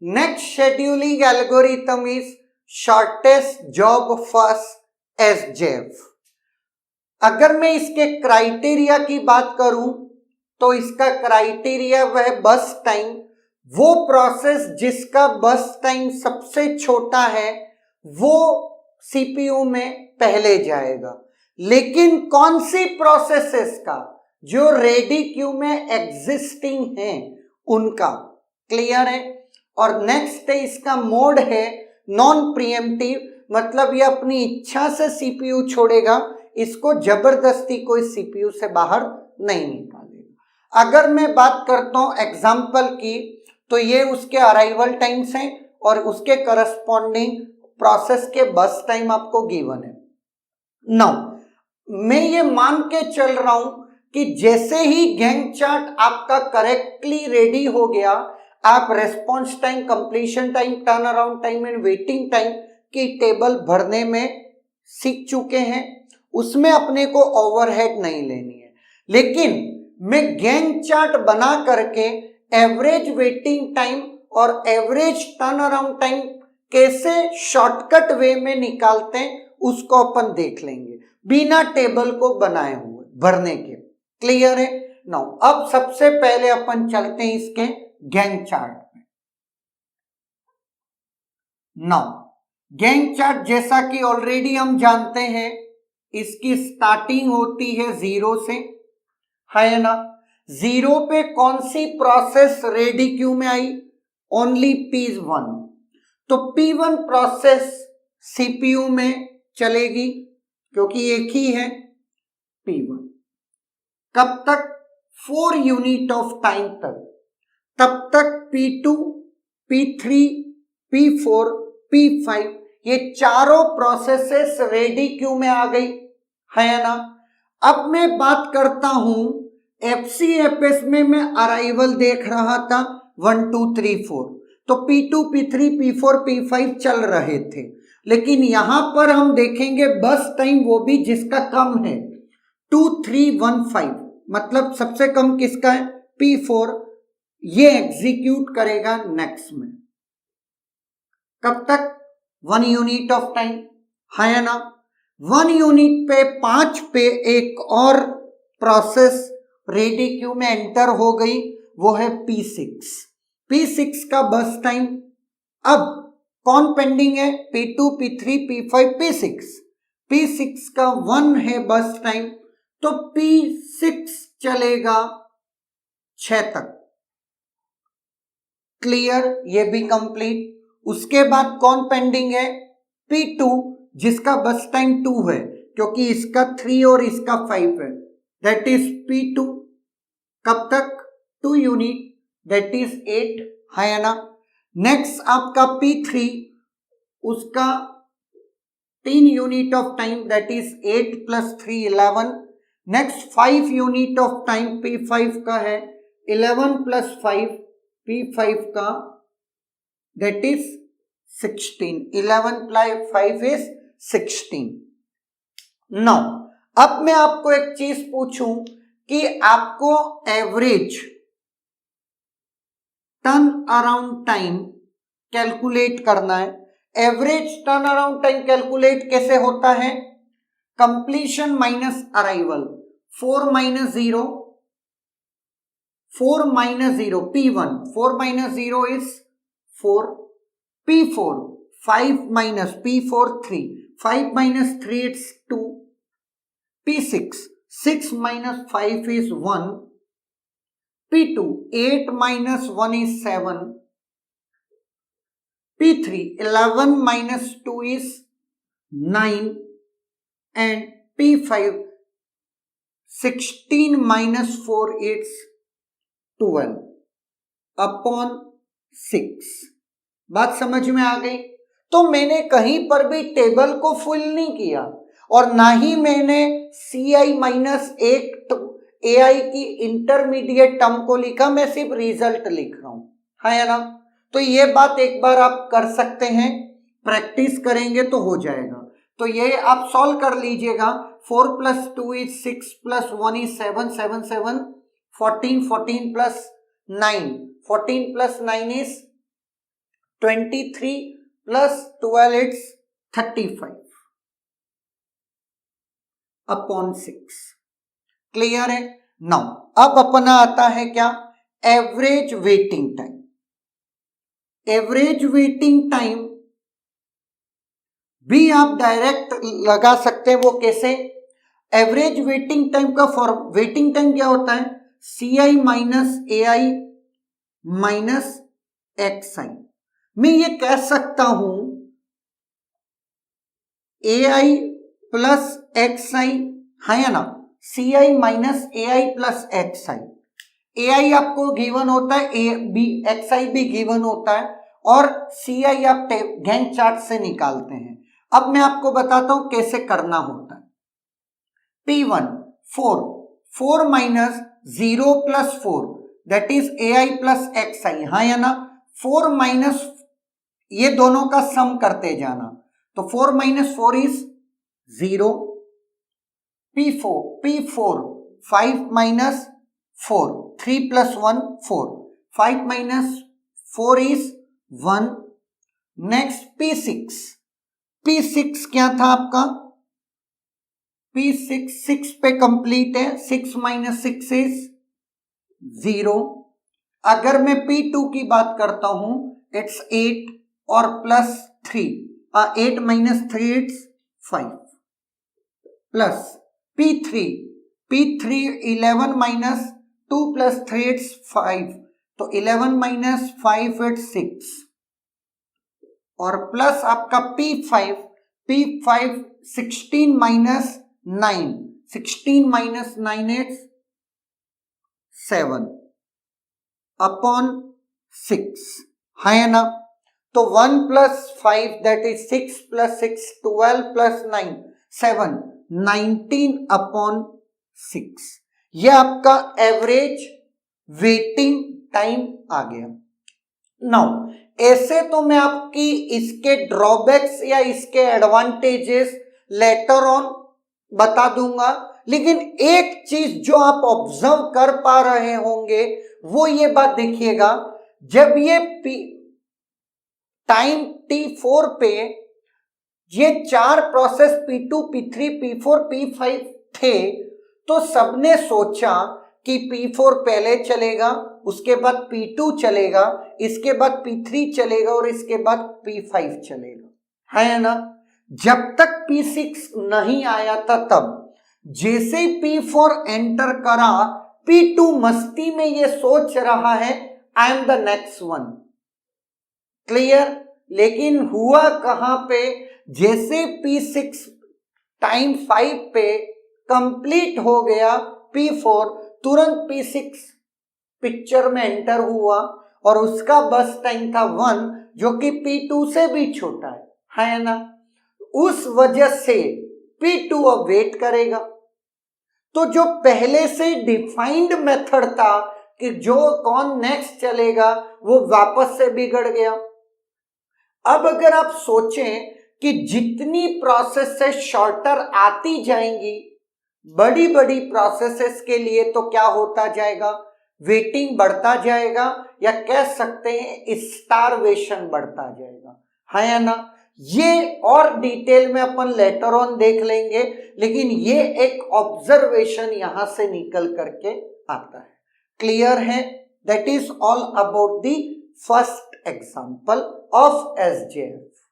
Next scheduling algorithm is shortest job first SJF. अगर मैं इसके क्राइटेरिया की बात करूं तो इसका क्राइटेरिया वह बस टाइम, वो प्रोसेस जिसका बस टाइम सबसे छोटा है वो सीपीयू में पहले जाएगा। लेकिन कौन सी प्रोसेसेस का, जो रेडी क्यू में एग्जिस्टिंग है उनका। क्लियर है। और नेक्स्ट है इसका मोड है नॉन प्रीएम्प्टिव, मतलब ये अपनी इच्छा से सीपीयू छोड़ेगा, इसको जबरदस्ती कोई सीपीयू से बाहर नहीं निकालेगा। अगर मैं बात करता हूं एग्जाम्पल की, तो ये उसके अराइवल टाइम्स हैं और उसके करस्पॉन्डिंग प्रोसेस के बस टाइम आपको गिवन है। नाउ मैं ये मान के चल रहा हूं कि जैसे ही गैंग चार्ट आपका करेक्टली रेडी हो गया, आप response time, completion time, turn around time and waiting time की टेबल भरने में सीख चुके हैं, उसमें अपने को ओवरहेड नहीं लेनी है। लेकिन मैं गैंग चार्ट बना करके एवरेज वेटिंग टाइम और एवरेज टर्न अराउंड टाइम कैसे शॉर्टकट वे में निकालते हैं उसको अपन देख लेंगे, बिना टेबल को बनाए हुए भरने के। क्लियर है। नाउ अब सबसे पहले अपन चलते हैं इसके गैंग चार्ट में। नाउ गैंग चार्ट जैसा कि ऑलरेडी हम जानते हैं, इसकी स्टार्टिंग होती है 0 से, है ना। 0 पे कौन सी प्रोसेस रेडी क्यू में आई? Only P1। तो P1 प्रोसेस सीपीयू में चलेगी क्योंकि एक ही है P1। कब तक? 4 यूनिट ऑफ टाइम तक। तब तक P2, P3, P4, P5 ये चारों प्रोसेसेस रेडी क्यू में आ गई, है ना। अब मैं बात करता हूं एफसीएफएस में, मैं अराइवल देख रहा था 1 2 3 4, तो P2, P3, P4, P5 चल रहे थे। लेकिन यहां पर हम देखेंगे बस टाइम वो भी जिसका कम है 2 3 1 5, मतलब सबसे कम किसका है? P4। ये एग्जीक्यूट करेगा नेक्स्ट में। कब तक? 1 यूनिट ऑफ टाइम, है ना। 1 यूनिट पे 5 पे एक और प्रोसेस रेडी क्यू में एंटर हो गई, वो है P6। P6 का बस टाइम, अब कौन पेंडिंग है? P2, P3, P5, P6। P6 का 1 है बस टाइम, तो P6 चलेगा 6 तक। क्लियर, ये भी कंप्लीट। उसके बाद कौन पेंडिंग है? P2, जिसका बस टाइम 2 है क्योंकि इसका 3 और इसका 5 है, दैट इज P2। कब तक? 2 यूनिट, दैट इज 8, है ना। नेक्स्ट आपका P3, उसका 3 unit of time, that is 8 + 3 11। Next 5 unit of time P5 का है, 11 + 5 P5 का, दैट इज 16। 11 + 5 इज 16। नाउ अब मैं आपको एक चीज पूछूं कि आपको average turn around time calculate करना है। Average turn around time calculate कैसे होता है? Completion minus arrival, 4 - 0, 4 - 0 P1, 4 - 0 is 4, P4 5 - P4 3, 5 - 3 it's 2, P6 6 - 5 is 1, P2 8 - 1 is 7, P3 11 - 2 is 9, and P5 16 - 4 is 12 upon 6। बात समझ में आ गई? तो मैंने कहीं पर भी टेबल को फुल नहीं किया और ना ही मैंने CI-1 AI की इंटरमीडिएट टर्म को लिखा, मैं सिर्फ रिजल्ट लिख रहा हूं, है ना। तो ये बात एक बार आप कर सकते हैं, प्रैक्टिस करेंगे तो हो जाएगा। तो ये आप सॉल्व कर लीजिएगा। 4 + 2 is 6 + 1 is 7, 7 7 14, 14 + 9, 14 + 9 is 23 plus 12 it's 35 upon 6। Clear है? नाउ अब अपना आता है क्या, average waiting time. Average waiting time भी आप डायरेक्ट लगा सकते हैं। वो कैसे? एवरेज वेटिंग टाइम का वेटिंग टाइम क्या होता है, सी आई माइनस ए आई माइनस एक्स आई। मैं ये कह सकता हूं ए आई प्लस एक्स आई है या ना, सी आई minus A I plus X आई। ए आई आपको गिवन होता है, ए बी एक्स आई भी गिवन होता है, और सी आई आप गैंट चार्ट से निकालते हैं। अब मैं आपको बताता हूं कैसे करना होता है। P1 4 minus 0 plus 4 that is A I plus X I, हाँ या ना। 4 माइनस ये दोनों का सम करते जाना, तो 4 minus 4 is 0। P4 5 minus 4 3 plus 1 4 5 minus 4 is 1। Next P6 क्या था आपका, P6 6 पे कंप्लीट है, 6 माइनस 6 इज 0। अगर मैं P2 की बात करता हूं इट्स 8 और plus 3, 8 minus 3 it's 5 plus P3 11 minus 2 plus 3 it's 5, तो 11 माइनस 5 इट्स 6 और प्लस आपका P5 16 minus 9, 16 minus 9 it's 7 upon 6 है ना। तो 1 plus 5 that is 6 plus 6 12 plus 9 7 19 upon 6। ये आपका एवरेज वेटिंग टाइम आ गया। नाउ ऐसे तो मैं आपकी इसके ड्रॉबैक्स या इसके एडवांटेजेस लेटर ऑन बता दूंगा, लेकिन एक चीज जो आप ऑब्जर्व कर पा रहे होंगे वो ये बात देखिएगा, जब ये टाइम T4 पे ये 4 process P2 P3 P4 P5 थे, तो सबने सोचा कि P4 पहले चलेगा, उसके बाद P2 चलेगा, इसके बाद P3 चलेगा और इसके बाद P5 चलेगा, है ना। जब तक P6 नहीं आया था, तब जैसे ही P4 एंटर करा, P2 मस्ती में ये सोच रहा है I am the next one. Clear? लेकिन हुआ कहां पे, जैसे P6 टाइम 5 पे कंप्लीट हो गया, P4 तुरंत P6 पिक्चर में एंटर हुआ और उसका बस टाइम था 1, जो कि P2 से भी छोटा है ना। उस वजह से P2 अब वेट करेगा। तो जो पहले से डिफाइंड मेथड था कि जो कौन नेक्स्ट चलेगा, वो वापस से बिगड़ गया। अब अगर आप सोचें कि जितनी प्रोसेसेस शॉर्टर आती जाएंगी बड़ी बड़ी प्रोसेसेस के लिए, तो क्या होता जाएगा, वेटिंग बढ़ता जाएगा, या कह सकते हैं स्टारवेशन बढ़ता जाएगा, है या ना। ये और डिटेल में अपन लेटर ऑन देख लेंगे, लेकिन ये एक ऑब्जर्वेशन यहां से निकल करके आता है। क्लियर है? That is all about the first example of SJF.